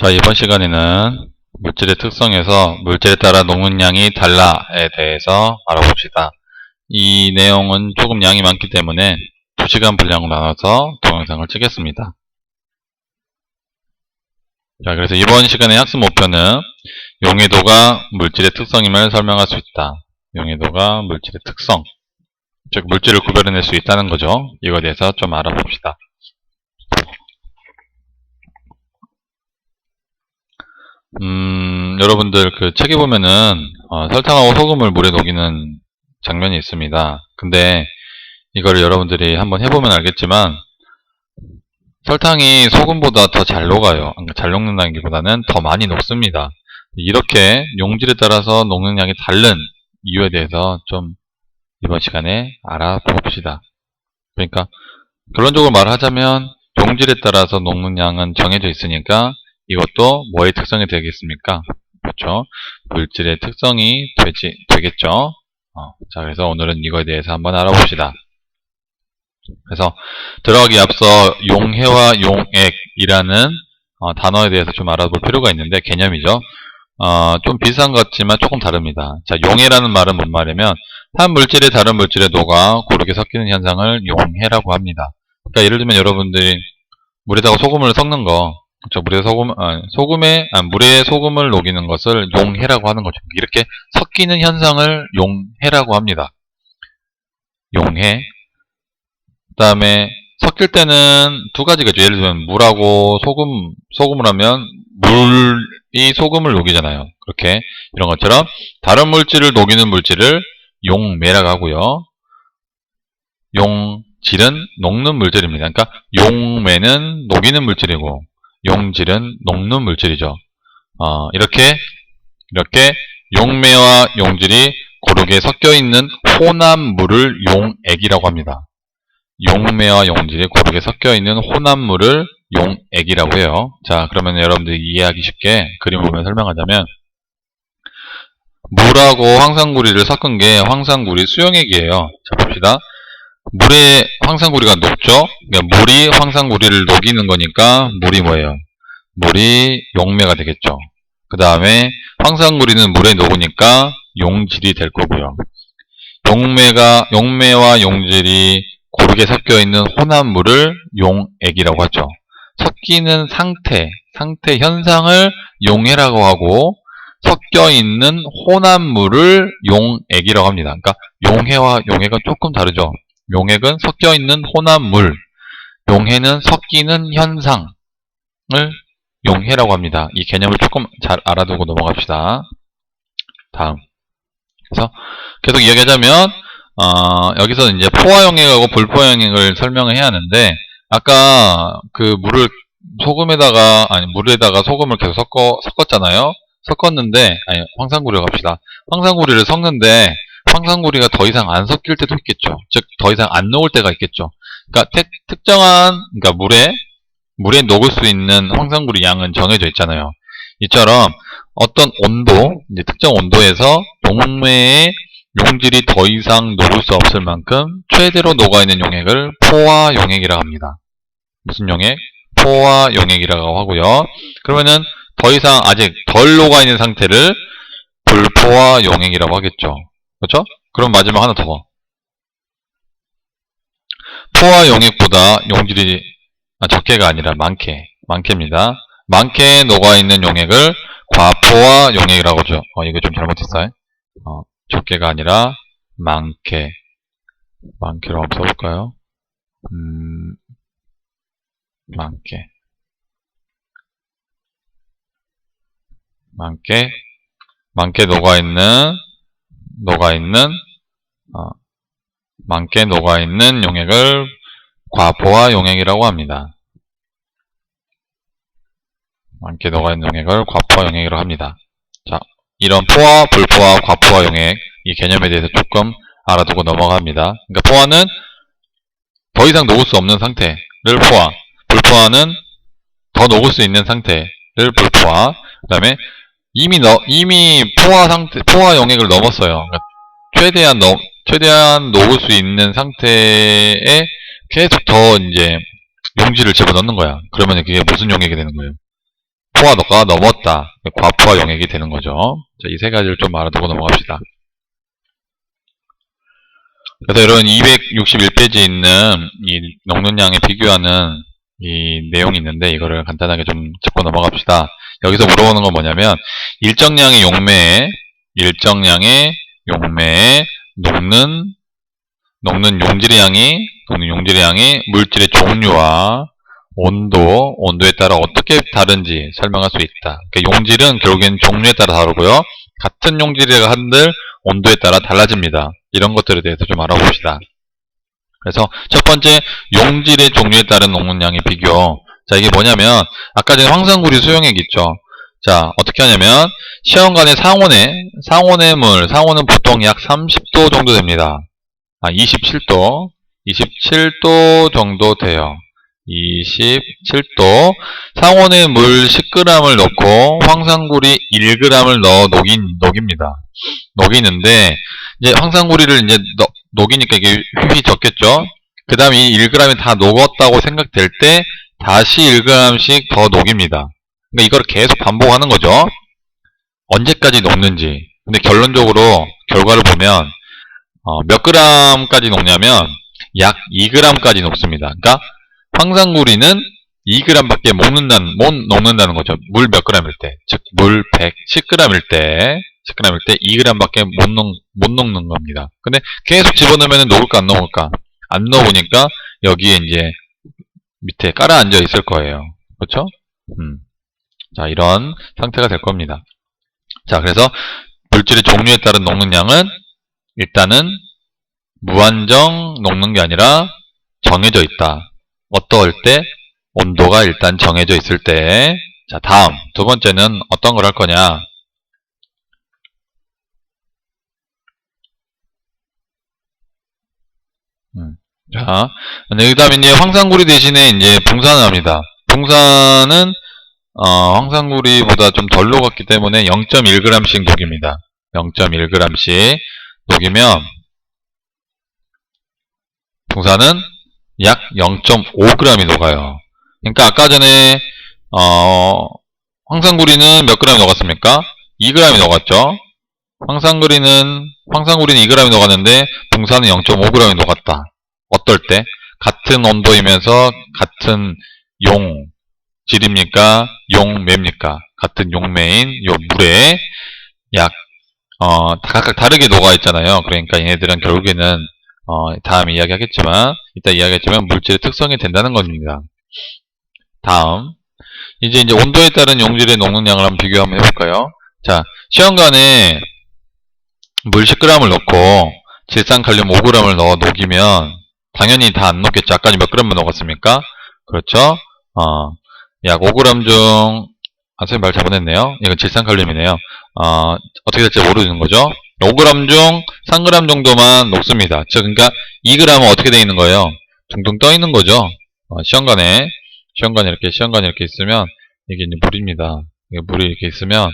자, 이번 시간에는 물질의 특성에서 물질에 따라 녹는 양이 달라에 대해서 알아봅시다. 이 내용은 조금 양이 많기 때문에 2시간 분량으로 나눠서 동영상을 찍겠습니다. 자, 그래서 이번 시간의 학습 목표는 용해도가 물질의 특성임을 설명할 수 있다. 용해도가 물질의 특성, 즉 물질을 구별해낼 수 있다는 거죠. 이거에 대해서 좀 알아봅시다. 여러분들 그 책에 보면은 설탕하고 소금을 물에 녹이는 장면이 있습니다. 근데 이거를 여러분들이 한번 해보면 알겠지만 설탕이 소금보다 더 잘 녹아요. 잘 녹는다는 기보다는 더 많이 녹습니다. 이렇게 용질에 따라서 녹는 양이 다른 이유에 대해서 좀 이번 시간에 알아봅시다. 그러니까 결론적으로 말하자면 용질에 따라서 녹는 양은 정해져 있으니까 이것도 뭐의 특성이 되겠습니까? 그렇죠. 물질의 특성이 되겠죠. 자, 그래서 오늘은 이거에 대해서 한번 알아봅시다. 그래서 들어가기 앞서 용해와 용액이라는 단어에 대해서 좀 알아볼 필요가 있는데, 개념이죠. 좀 비슷한 것 같지만 조금 다릅니다. 자, 용해라는 말은 뭔 말이냐면 한 물질이 다른 물질에 녹아 고르게 섞이는 현상을 용해라고 합니다. 그러니까 예를 들면 여러분들이 물에다가 소금을 섞는 거, 그렇죠. 물에 소금을 녹이는 것을 용해라고 하는 거죠. 이렇게 섞이는 현상을 용해라고 합니다. 용해. 그 다음에 섞일 때는 두 가지겠죠. 예를 들면 물하고 소금을 하면 물이 소금을 녹이잖아요. 그렇게 이런 것처럼 다른 물질을 녹이는 물질을 용매라고 하고요. 용질은 녹는 물질입니다. 그러니까 용매는 녹이는 물질이고 용질은 녹는 물질이죠. 이렇게 용매와 용질이 고르게 섞여 있는 혼합물을 용액이라고 합니다. 용매와 용질이 고르게 섞여 있는 혼합물을 용액이라고 해요. 자, 그러면 여러분들이 이해하기 쉽게 그림 보면 설명하자면 물하고 황산구리를 섞은 게 황산구리 수용액이에요. 자, 봅시다. 물에 황산구리가 녹죠? 그러니까 물이 황산구리를 녹이는 거니까 물이 뭐예요? 물이 용매가 되겠죠. 그 다음에 황산구리는 물에 녹으니까 용질이 될 거고요. 용매와 용질이 고르게 섞여 있는 혼합물을 용액이라고 하죠. 섞이는 상태 현상을 용해라고 하고 섞여 있는 혼합물을 용액이라고 합니다. 그러니까 용해와 용해가 조금 다르죠. 용액은 섞여 있는 혼합물, 용해는 섞이는 현상을 용해라고 합니다. 이 개념을 조금 잘 알아두고 넘어갑시다. 다음. 그래서 계속 이야기하자면 여기서 이제 포화용액하고 불포화용액을 설명을 해야 하는데, 아까 그 물에다가 소금을 계속 섞었잖아요. 황산구리로 갑시다. 황산구리를 섞는데 황산구리가 더 이상 안 섞일 때도 있겠죠. 즉 더 이상 안 녹을 때가 있겠죠. 그러니까 특정한 물에 녹을 수 있는 황산구리 양은 정해져 있잖아요. 이처럼 어떤 온도, 이제 특정 온도에서 용매의 용질이 더 이상 녹을 수 없을 만큼 최대로 녹아있는 용액을 포화용액이라고 합니다. 무슨 용액? 포화용액이라고 하고요. 그러면은 더 이상 아직 덜 녹아있는 상태를 불포화용액이라고 하겠죠. 그렇죠? 그럼 마지막 하나 더. 포화용액보다 용질이 적게가 아니라 많게입니다. 많게 녹아있는 용액을 과포화용액이라고 하죠. 이거 좀 잘못했어요. 적게가 아니라 많게로 한번 써볼까요? 많게 녹아있는 용액을 과포화용액이라고 합니다. 많게 녹아있는 용액을 과포화용액이라고 합니다. 자, 이런 포화, 불포화, 과포화 용액, 이 개념에 대해서 조금 알아두고 넘어갑니다. 그러니까 포화는 더 이상 녹을 수 없는 상태를 포화, 불포화는 더 녹을 수 있는 상태를 불포화. 그 다음에 이미 포화 용액을 넘었어요. 그러니까 최대한 녹을 수 있는 상태에 계속 더 이제 용질을 집어넣는 거야. 그러면 그게 무슨 용액이 되는 거예요? 포화가 넘었다. 과포화 용액이 되는 거죠. 자, 이 세 가지를 좀 알아두고 넘어갑시다. 그래서 여러분 261페이지에 있는 이 녹는 양에 비교하는 이 내용이 있는데 이거를 간단하게 좀 짚고 넘어갑시다. 여기서 물어보는 건 뭐냐면 일정량의 용매에 녹는 용질의 양이 물질의 종류와 온도에 따라 어떻게 다른지 설명할 수 있다. 그러니까 용질은 결국엔 종류에 따라 다르고요. 같은 용질이라 한들 온도에 따라 달라집니다. 이런 것들에 대해서 좀 알아봅시다. 그래서 첫 번째, 용질의 종류에 따른 녹는 양의 비교. 자, 이게 뭐냐면 아까 전에 황산구리 수용액 있죠. 자, 어떻게 하냐면 시험관의 상온의 물, 상온은 보통 약 30도 정도 됩니다. 27도 정도 돼요. 27도. 상온에 물 10g을 넣고 황산구리 1g을 넣어 녹입니다. 녹이는데 이제 황산구리를 이제 녹이니까 이게 휘휘 젖겠죠. 그 다음에 이 1g이 다 녹았다고 생각될 때 다시 1g씩 더 녹입니다. 그러니까 이걸 계속 반복하는 거죠. 언제까지 녹는지. 근데 결론적으로 결과를 보면 몇 g까지 녹냐면 약 2g까지 녹습니다. 그러니까 황산구리는 2g밖에 못 녹는다는 거죠. 물 몇 g일 때, 즉 물 10g일 때 2g밖에 못 녹는 겁니다. 근데 계속 집어넣으면 녹을까 안 녹을까? 안 녹으니까 여기에 이제 밑에 깔아앉아 있을 거예요. 그렇죠? 자, 이런 상태가 될 겁니다. 자, 그래서 물질의 종류에 따른 녹는 양은 일단은 무한정 녹는 게 아니라 정해져 있다. 어떨 때? 온도가 일단 정해져 있을 때. 자, 다음 두 번째는 어떤 걸 할 거냐? 자, 그 다음에 이제 황산구리 대신에 이제 붕산을 합니다. 붕산은 황산구리보다 좀 덜 녹았기 때문에 0.1g씩 녹입니다. 0.1g씩 녹이면 붕산은 약 0.5g이 녹아요. 그러니까 아까 전에 황산구리는 몇 g이 녹았습니까? 2g이 녹았죠. 황산구리는 2g이 녹았는데 붕산은 0.5g이 녹았다. 어떨 때? 같은 온도이면서 같은 용질입니까? 용매입니까? 같은 용매인 요 물에 약 각각 다르게 녹아 있잖아요. 그러니까 얘네들은 결국에는 다음에 이야기하겠지만 이따 이야기하겠지만 물질의 특성이 된다는 겁니다. 다음 이제 온도에 따른 용질의 녹는 양을 한번 비교 한번 해볼까요? 자, 시험관에 물 10g을 넣고 질산칼륨 5g을 넣어 녹이면 당연히 다 안 녹겠죠. 아까 몇 g만 녹았습니까? 그렇죠? 약 5g 중 선생님 말 잘못했네요. 이건 질산칼륨이네요. 어떻게 될지 모르는 거죠. 5g 중 3g 정도만 녹습니다. 즉, 그러니까 2g은 어떻게 되어 있는 거예요? 둥둥 떠 있는 거죠. 시험관에 이렇게 있으면 이게 이제 물입니다. 이게 물이 이렇게 있으면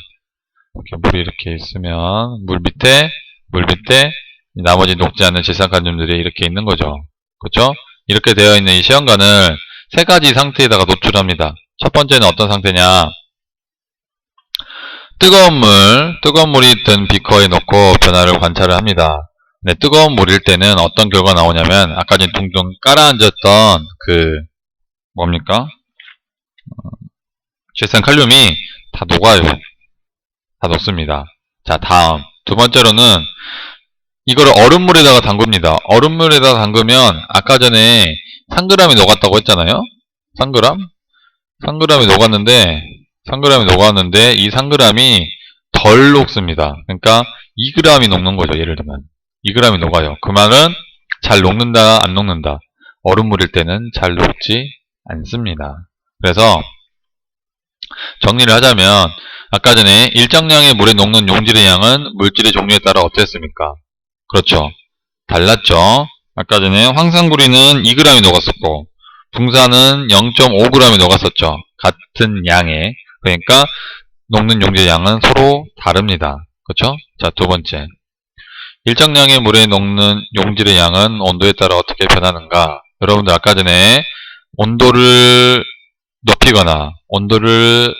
물 밑에 나머지 녹지 않는 질산칼륨들이 이렇게 있는 거죠. 그렇죠? 이렇게 되어 있는 이 시험관을 세 가지 상태에다가 노출합니다. 첫 번째는 어떤 상태냐? 뜨거운 물이 든 비커에 넣고 변화를 관찰을 합니다. 네, 뜨거운 물일 때는 어떤 결과가 나오냐면 아까 전에 둥둥 깔아앉았던 뭡니까? 질산칼륨이 다 녹아요. 다 녹습니다. 자, 다음 두 번째로는 이거를 얼음물에다가 담급니다. 얼음물에다가 담그면 아까 전에 3g이 녹았다고 했잖아요. 3g이 녹았는데 이 3g이 덜 녹습니다. 그러니까 2g이 녹는 거죠. 예를 들면 2g이 녹아요. 그 말은 잘 녹는다 안 녹는다. 얼음물일 때는 잘 녹지 않습니다. 그래서 정리를 하자면 아까 전에 일정량의 물에 녹는 용질의 양은 물질의 종류에 따라 어땠습니까? 그렇죠. 달랐죠. 아까 전에 황산구리는 2g이 녹았었고 붕산은 0.5g이 녹았었죠. 같은 양에. 그러니까 녹는 용질의 양은 서로 다릅니다. 그렇죠? 자, 두 번째. 일정량의 물에 녹는 용질의 양은 온도에 따라 어떻게 변하는가? 여러분들 아까 전에 온도를 높이거나 온도를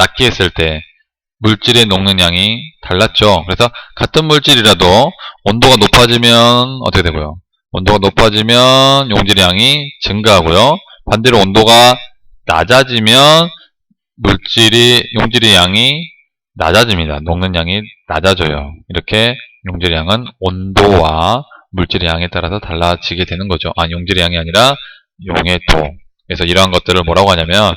낮게 했을 때 물질의 녹는 양이 달랐죠. 그래서 같은 물질이라도 온도가 높아지면 어떻게 되고요? 온도가 높아지면 용질의 양이 증가하고요. 반대로 온도가 낮아지면 용질의 양이 낮아집니다. 녹는 양이 낮아져요. 이렇게 용질의 양은 온도와 물질의 양에 따라서 달라지게 되는 거죠. 용질의 양이 아니라 용해도. 그래서 이러한 것들을 뭐라고 하냐면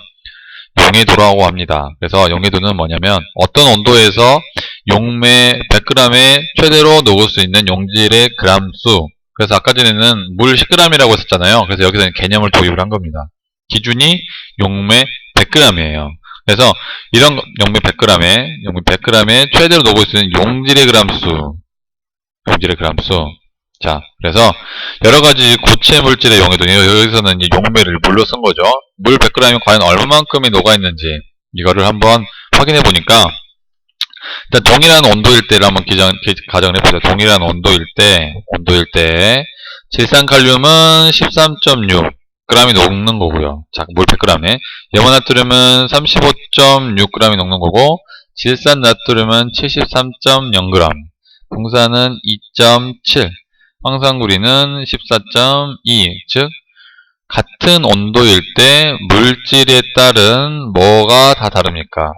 용해도라고 합니다. 그래서 용해도는 뭐냐면 어떤 온도에서 용매 100g에 최대로 녹을 수 있는 용질의 그람수. 그래서 아까 전에는 물 10g이라고 했었잖아요. 그래서 여기서는 개념을 도입을 한 겁니다. 기준이 용매 100g이에요. 그래서 이런 용매 100g에 최대로 녹을 수 있는 용질의 그람수. 자, 그래서 여러가지 고체 물질의 용해도는 여기서는 이 용매를 물로 쓴 거죠. 물 100g이 과연 얼마만큼이 녹아있는지 이거를 한번 확인해 보니까 일단 동일한 온도일 때를 한번 가정을 해보자. 동일한 온도일 때 질산칼륨은 13.6g이 녹는 거고요. 자, 물 100g에 염화나트륨은 35.6g이 녹는 거고 질산나트륨은 73.0g, 동산은 2.7, 황산구리는 14.2, 즉 같은 온도일 때 물질에 따른 뭐가 다 다릅니까?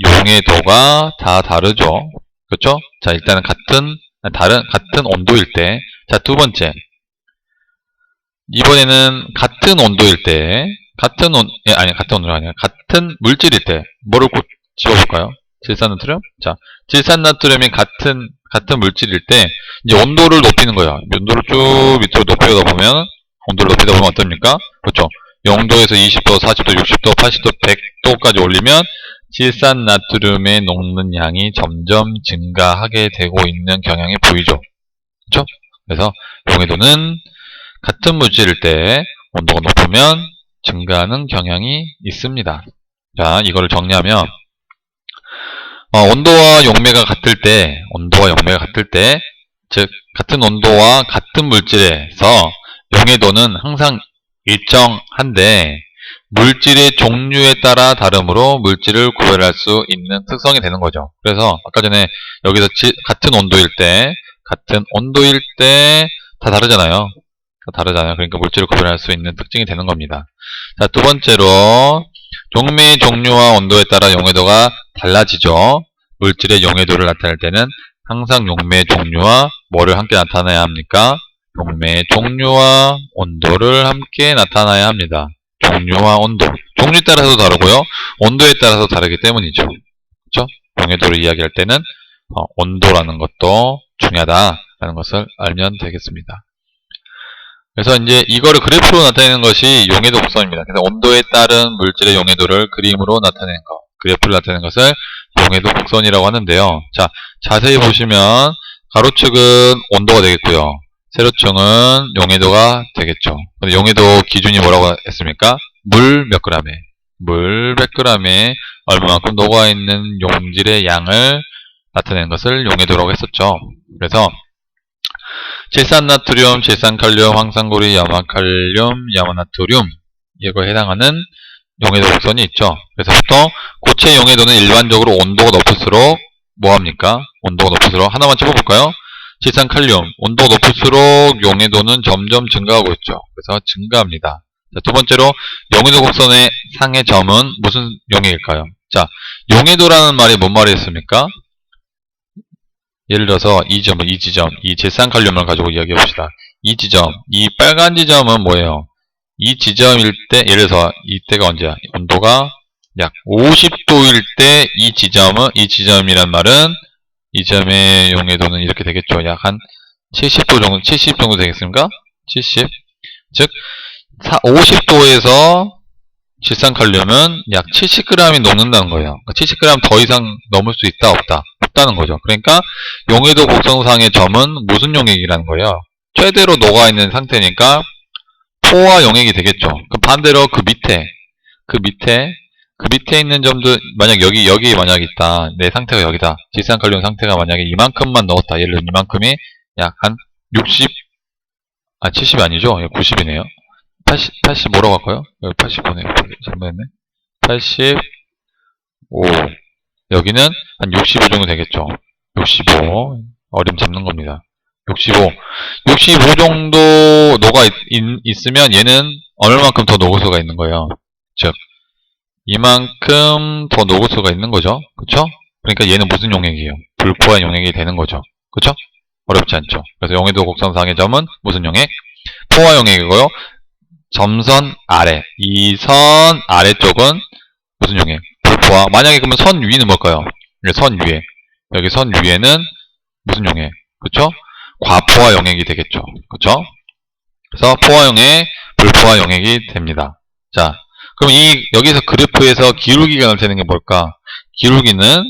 용해도가 다 다르죠. 그렇죠? 자, 일단은 같은 온도일 때. 자, 두 번째. 이번에는 같은 온도일 때, 같은 온도가 아니라 같은 물질일 때 뭐를 꼭 집어볼까요? 질산나트륨? 자, 질산나트륨이 같은 물질일 때 이제 온도를 높이는 거예요. 온도를 쭉 밑으로 높이다 보면 어떻습니까? 그렇죠. 0도에서 20도, 40도, 60도, 80도, 100도까지 올리면 질산나트륨의 녹는 양이 점점 증가하게 되고 있는 경향이 보이죠. 그렇죠? 그래서 용해도는 같은 물질일 때 온도가 높으면 증가하는 경향이 있습니다. 자, 이거를 정리하면 온도와 용매가 같을 때, 즉 같은 온도와 같은 물질에서 용해도는 항상 일정한데 물질의 종류에 따라 다르므로 물질을 구별할 수 있는 특성이 되는 거죠. 그래서 아까 전에 여기서 같은 온도일 때 다 다르잖아요. 그러니까 물질을 구별할 수 있는 특징이 되는 겁니다. 자, 두 번째로 용매의 종류와 온도에 따라 용해도가 달라지죠. 물질의 용해도를 나타낼 때는 항상 용매의 종류와 뭐를 함께 나타나야 합니까? 용매의 종류와 온도를 함께 나타나야 합니다. 종류와 온도. 종류에 따라서 다르고요. 온도에 따라서 다르기 때문이죠. 그렇죠? 용해도를 이야기할 때는 온도라는 것도 중요하다라는 것을 알면 되겠습니다. 그래서 이제 이거를 그래프로 나타내는 것이 용해도 곡선입니다. 그래서 온도에 따른 물질의 용해도를 그림으로 나타내는 것, 그래프를 나타내는 것을 용해도 곡선이라고 하는데요. 자, 자세히 보시면 가로축은 온도가 되겠고요. 세로축은 용해도가 되겠죠. 근데 용해도 기준이 뭐라고 했습니까? 물 몇 g에 얼마만큼 녹아있는 용질의 양을 나타내는 것을 용해도라고 했었죠. 그래서 질산나트륨, 질산칼륨, 황산구리, 염화칼륨, 염화나트륨 이거에 해당하는 용해도 곡선이 있죠. 그래서 보통 고체 용해도는 일반적으로 온도가 높을수록 뭐합니까? 온도가 높을수록 하나만 짚어볼까요? 질산칼륨, 온도가 높을수록 용해도는 점점 증가하고 있죠. 그래서 증가합니다. 자, 두 번째로 용해도 곡선의 상의 점은 무슨 용액일까요? 자, 용해도라는 말이 뭔 말이었습니까? 예를 들어서 이 지점, 이 질산칼륨을 가지고 이야기해 봅시다. 이 지점, 이 빨간 지점은 뭐예요? 이 지점일 때, 예를 들어서 이때가 언제야? 온도가 약 50도일 때 이 지점이란 말은 이 점의 용해도는 이렇게 되겠죠. 약 한 70도 정도, 70 정도 되겠습니까? 70. 즉, 50도에서 질산칼륨은 약 70g이 녹는다는 거예요. 70g 더 이상 넘을 수 있다, 없다는 거죠. 그러니까 용해도 곡선상의 점은 무슨 용액이라는 거예요? 최대로 녹아있는 상태니까 포화 용액이 되겠죠. 그럼 반대로 그 밑에 있는 점도 만약 여기 만약 있다. 내 상태가 여기다. 질산칼륨 상태가 만약에 이만큼만 넣었다. 예를 들어 이만큼이 약 한 60, 70이 아니죠? 90이네요. 80 뭐라고 할까요? 여기 85네요. 잘못했네. 85 여기는 한 65 정도 되겠죠. 65. 어림 잡는 겁니다. 65. 65 정도 있으면 얘는 얼마만큼 더 녹을 수가 있는 거예요. 즉, 이만큼 더 녹을 수가 있는 거죠. 그쵸? 그러니까 얘는 무슨 용액이에요? 불포화 용액이 되는 거죠. 그쵸? 어렵지 않죠. 그래서 용해도 곡선상의 점은 무슨 용액? 포화 용액이고요. 점선 아래, 이 선 아래쪽은 무슨 용액? 불포화. 만약에 그러면 선 위는 뭘까요? 선 위에. 여기 선 위에는 무슨 용액? 그쵸? 과포화 용액이 되겠죠. 그쵸? 그래서 포화 용액, 불포화 용액이 됩니다. 자, 그럼 여기서 그래프에서 기울기가 나타내는 게 뭘까? 기울기는,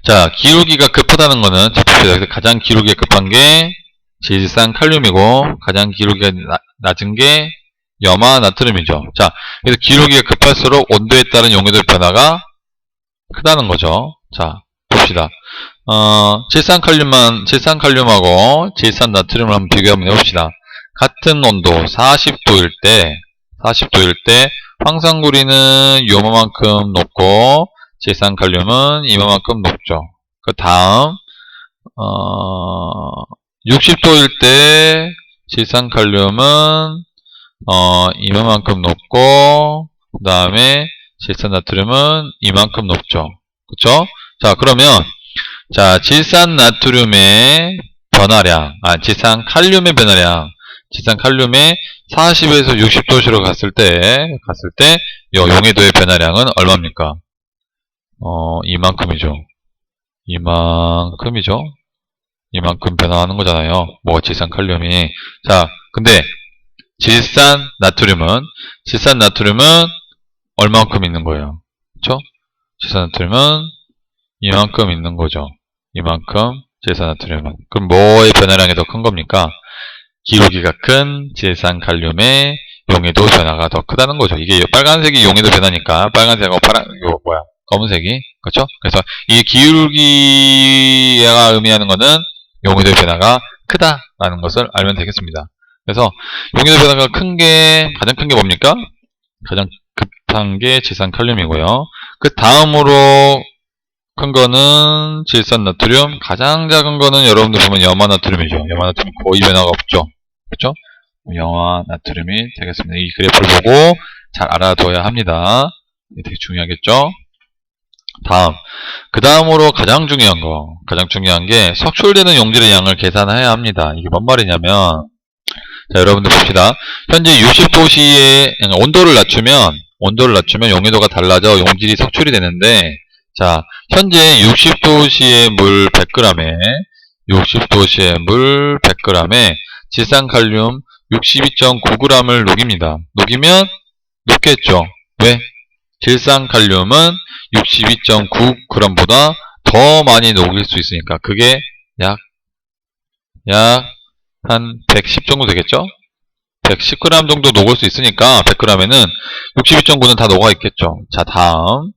자, 기울기가 급하다는 거는, 자, 봅시다. 가장 기울기가 급한 게 질산 칼륨이고, 가장 기울기가 낮은 게 염화 나트륨이죠. 자, 그래서 기울기가 급할수록 온도에 따른 용해도 변화가 크다는 거죠. 자, 봅시다. 질산칼륨하고 질산나트륨을 한번 비교 한번 해봅시다. 같은 온도 40도일 때 황산구리는 요만큼 높고 질산칼륨은 이만큼 높죠. 그 다음 60도일 때 질산칼륨은 이만큼 높고 그 다음에 질산나트륨은 이만큼 높죠. 그쵸? 자, 그러면 자, 질산나트륨의 변화량, 질산칼륨의 변화량, 질산칼륨의 40에서 60도씨로 갔을 때 용해도의 변화량은 얼마입니까? 이만큼이죠. 이만큼 변화하는 거잖아요. 뭐가 질산칼륨이. 자, 근데 질산나트륨은 얼마만큼 있는 거예요? 그쵸? 질산나트륨은 이만큼 있는 거죠. 이만큼 질산나트륨은. 그럼 뭐의 변화량이 더 큰 겁니까? 기울기가 큰 질산칼륨의 용해도 변화가 더 크다는 거죠. 이게 빨간색이 용해도 변화니까 빨간색하고 검은색이. 그렇죠? 그래서 이 기울기가 의미하는 거는 용해도 변화가 크다라는 것을 알면 되겠습니다. 그래서 용해도 변화가 가장 큰 게 뭡니까? 가장 급한 게 질산칼륨이고요. 그 다음으로 큰 거는 질산나트륨, 가장 작은 거는 여러분들 보면 염화나트륨이죠. 염화나트륨 거의 변화가 없죠. 그렇죠? 염화나트륨이 되겠습니다. 이 그래프를 보고 잘 알아둬야 합니다. 이게 되게 중요하겠죠? 그 다음으로 가장 중요한 게 석출되는 용질의 양을 계산해야 합니다. 이게 뭔 말이냐면, 자, 여러분들 봅시다. 현재 60도씨에 온도를 낮추면 용해도가 달라져 용질이 석출이 되는데, 자, 현재 60도씨의 물 100g에 질산칼륨 62.9g을 녹입니다. 녹이면 녹겠죠. 왜? 질산칼륨은 62.9g보다 더 많이 녹일 수 있으니까. 그게 약 한 110 정도 되겠죠? 110g 정도 녹을 수 있으니까 100g에는 62.9는 다 녹아 있겠죠. 자, 다음.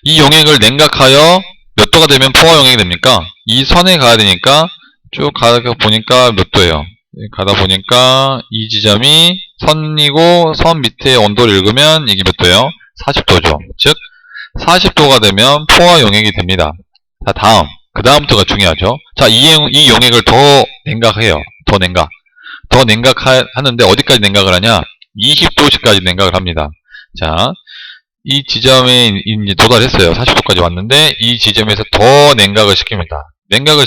이 용액을 냉각하여 몇 도가 되면 포화 용액이 됩니까? 이 선에 가야 되니까 쭉 가다 보니까 몇 도예요? 가다 보니까 이 지점이 선이고 선 밑에 온도를 읽으면 이게 몇 도예요? 40도죠. 즉 40도가 되면 포화 용액이 됩니다. 자, 그 다음부터가 중요하죠. 자, 이 용액을 더 냉각해요. 더 냉각하는데 어디까지 냉각을 하냐? 20도씨까지 냉각을 합니다. 자, 이 지점에 이제 도달했어요. 40도까지 왔는데 이 지점에서 더 냉각을 시킵니다. 냉각을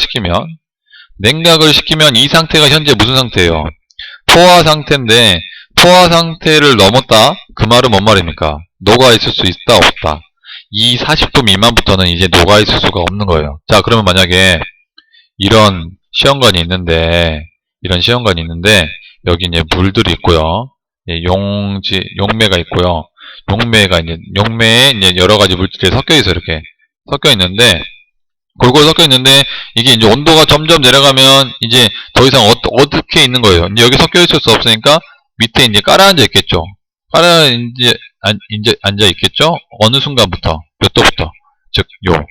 시키면 이 상태가 현재 무슨 상태예요? 포화 상태인데 포화 상태를 넘었다? 그 말은 뭔 말입니까? 녹아있을 수 있다 없다? 이 40도 미만부터는 이제 녹아있을 수가 없는 거예요. 자, 그러면 만약에 이런 시험관이 있는데 여기 이제 물들이 있고요. 용매가 있고요. 용매에 이제 여러 가지 물질이 섞여 있는데 골고루 섞여 있는데 이게 이제 온도가 점점 내려가면 이제 더 이상 어떻게 있는 거예요. 이제 여기 섞여 있을 수 없으니까 밑에 이제 깔아앉아 있겠죠. 앉아 있겠죠. 어느 순간부터 몇 도부터? 즉 여기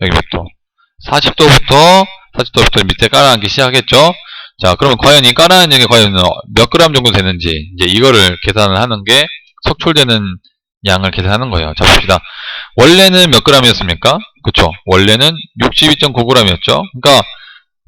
몇 도? 40도부터 밑에 깔아앉기 시작했죠. 자, 그러면 과연 이 깔아앉는 게 과연 몇 그램 정도 되는지 이제 이거를 계산을 하는 게 석출되는 양을 계산하는 거예요. 자, 봅시다. 원래는 몇 g이었습니까? 그쵸? 원래는 62.9g이었죠? 그러니까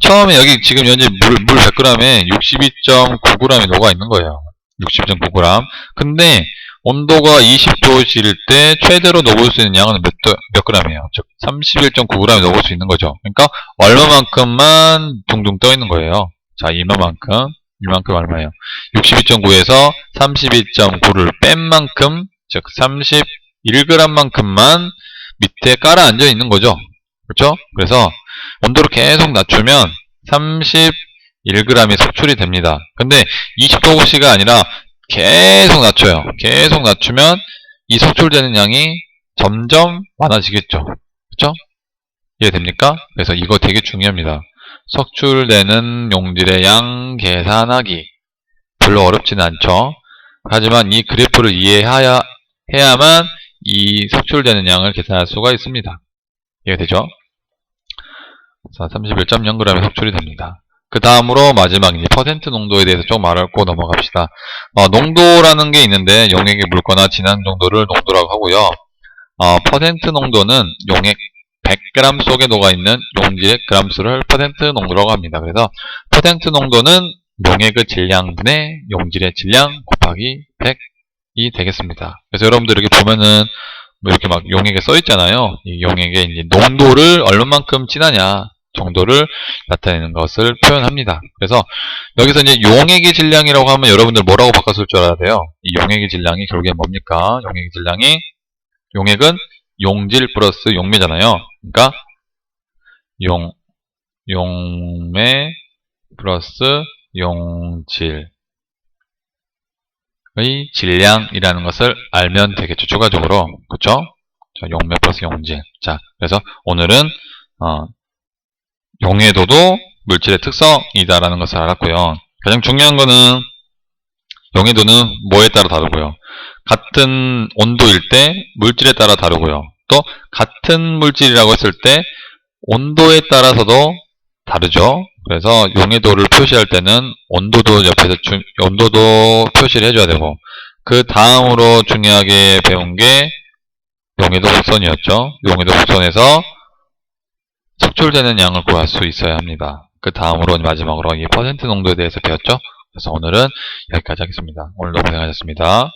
처음에 여기 지금 현재 물 100g에 62.9g이 녹아 있는 거예요. 62.9g. 근데 온도가 20도일 때 최대로 녹을 수 있는 양은 몇 g이에요? 즉 31.9g이 녹을 수 있는 거죠. 그러니까 얼마만큼만 둥둥 떠 있는 거예요. 자, 이만큼 얼마예요? 62.9에서 32.9를 뺀 만큼, 즉 31g만큼만 밑에 깔아앉아 있는 거죠. 그렇죠? 그래서 온도를 계속 낮추면 31g이 속출이 됩니다. 근데 20도씨가 아니라 계속 낮춰요. 계속 낮추면 이 속출되는 양이 점점 많아지겠죠. 그렇죠? 이해됩니까? 그래서 이거 되게 중요합니다. 석출되는 용질의 양 계산하기. 별로 어렵지는 않죠. 하지만 이 그래프를 이해해야만 이 석출되는 양을 계산할 수가 있습니다. 이해되죠? 자, 31.0g이 석출이 됩니다. 그 다음으로 마지막 이제 퍼센트 농도에 대해서 좀 알고 넘어갑시다. 농도라는 게 있는데 용액이 묽거나 진한 정도를 농도라고 하고요. 퍼센트 농도는 용액 100g 속에 녹아있는 용질의 g수를 퍼센트 농도라고 합니다. 그래서 퍼센트 농도는 용액의 질량분의 용질의 질량 곱하기 100이 되겠습니다. 그래서 여러분들 이렇게 보면은 뭐 이렇게 막 용액에 써 있잖아요. 이 용액의 이제 농도를 얼마만큼 진하냐 정도를 나타내는 것을 표현합니다. 그래서 여기서 이제 용액의 질량이라고 하면 여러분들 뭐라고 바꿨을 줄 알아야 돼요. 이 용액의 질량이 결국엔 뭡니까? 용액은 용질 플러스 용매잖아요. 그러니까 용매 플러스 용질의 질량이라는 것을 알면 되겠죠. 추가적으로. 그쵸? 자, 용매 플러스 용질. 자, 그래서 오늘은 용해도도 물질의 특성이다라는 것을 알았고요. 가장 중요한 거는 용해도는 뭐에 따라 다르고요. 같은 온도일 때 물질에 따라 다르고요. 또 같은 물질이라고 했을 때 온도에 따라서도 다르죠. 그래서 용해도를 표시할 때는 온도도 옆에서 온도도 표시를 해줘야 되고, 그 다음으로 중요하게 배운 게 용해도 곡선이었죠. 용해도 곡선에서 속출되는 양을 구할 수 있어야 합니다. 그 다음으로 마지막으로 이 퍼센트 농도에 대해서 배웠죠. 그래서 오늘은 여기까지 하겠습니다. 오늘도 고생하셨습니다.